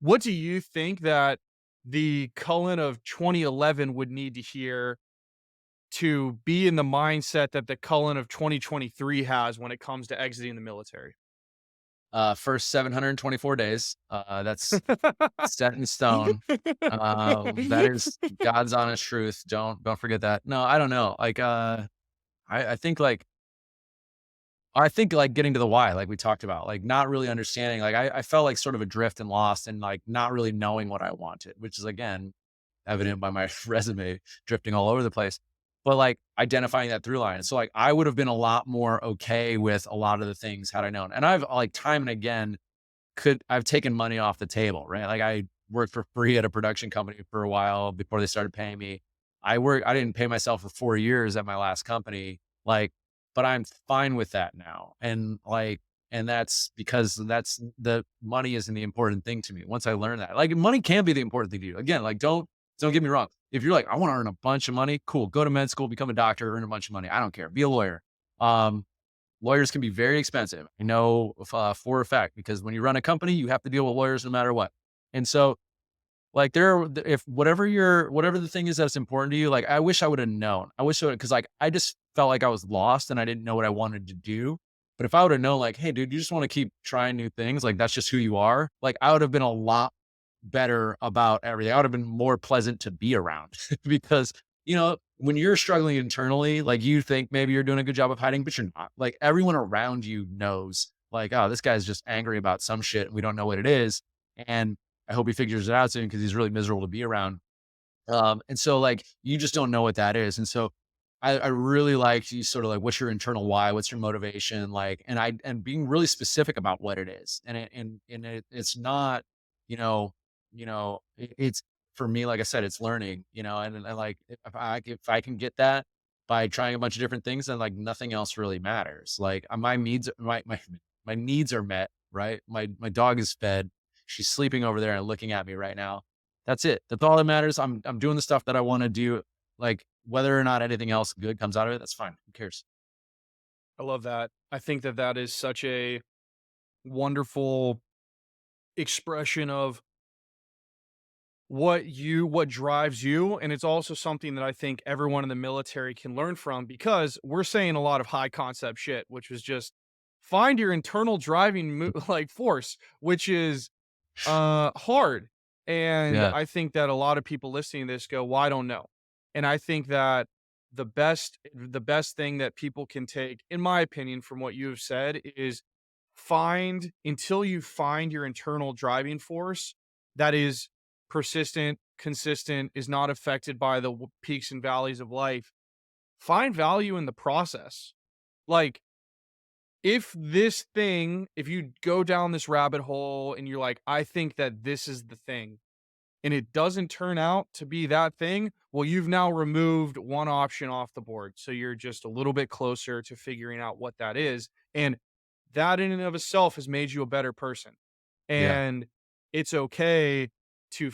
What do you think that the Cullen of 2011 would need to hear to be in the mindset that the Cullen of 2023 has when it comes to exiting the military? First 724 days, that's set in stone. That is God's honest truth. Don't forget that. No, I don't know. Like, I think getting to the why, like we talked about, like not really understanding. Like I felt like sort of adrift and lost and like not really knowing what I wanted, which is again evident by my resume drifting all over the place. But like identifying that through line. So like I would have been a lot more okay with a lot of the things had I known. And I've like time and again I've taken money off the table, right? Like I worked for free at a production company for a while before they started paying me. I didn't pay myself for 4 years at my last company, like, but I'm fine with that now. And that's because that's the money isn't the important thing to me. Once I learned that, like money can be the important thing to you. Again, like don't get me wrong. If you're like, I want to earn a bunch of money, cool. Go to med school, become a doctor, earn a bunch of money. I don't care. Be a lawyer. Um, Lawyers can be very expensive. I know for a fact because when you run a company, you have to deal with lawyers no matter what. And so, like, if whatever the thing is that's important to you, like, I wish I would have known. I wish I would because like I just felt like I was lost and I didn't know what I wanted to do. But if I would have known, like, hey, dude, you just want to keep trying new things, like that's just who you are. Like, I would have been a lot better about everything. I would have been more pleasant to be around because, when you're struggling internally, like you think maybe you're doing a good job of hiding, but you're not. Like everyone around you knows, like, oh, this guy's just angry about some shit and we don't know what it is. And I hope he figures it out soon because he's really miserable to be around. And so like you just don't know what that is. And so I really like you sort of like what's your internal why, what's your motivation, like, and being really specific about what it is. It's not, you know, it's for me, like I said, it's learning, and like if I can get that by trying a bunch of different things, then like nothing else really matters. Like my needs are met, right? My dog is fed. She's sleeping over there and looking at me right now. That's it. That's all that matters. I'm doing the stuff that I want to do. Like whether or not anything else good comes out of it, that's fine. Who cares? I love that. I think that that is such a wonderful expression of what drives you, and it's also something that I think everyone in the military can learn from because we're saying a lot of high concept shit, which was just find your internal driving like force, which is hard. And Yeah. I think that a lot of people listening to this go, "Well, I don't know." And I think that the best thing that people can take, in my opinion, from what you have said is find until you find your internal driving force that is persistent, consistent, is not affected by the peaks and valleys of life. Find value in the process. Like if you go down this rabbit hole and you're like, I think that this is the thing, and it doesn't turn out to be that thing, well, you've now removed one option off the board. So you're just a little bit closer to figuring out what that is. And that in and of itself has made you a better person. Yeah. And it's okay to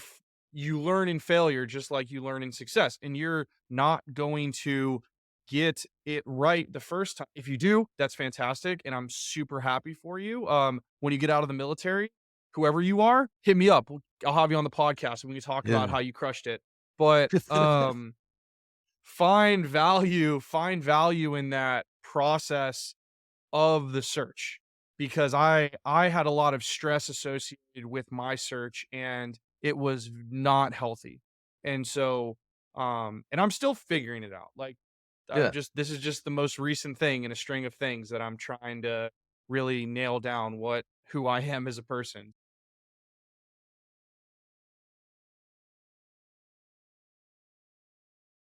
you learn in failure just like you learn in success. And you're not going to get it right the first time. If you do, that's fantastic. And I'm super happy for you. When you get out of the military, whoever you are, hit me up. I'll have you on the podcast and we can talk about Yeah. how you crushed it. But find value in that process of the search because I had a lot of stress associated with my search and it was not healthy. And so and I'm still figuring it out. Like Yeah. this is just the most recent thing in a string of things that I'm trying to really nail down what who I am as a person.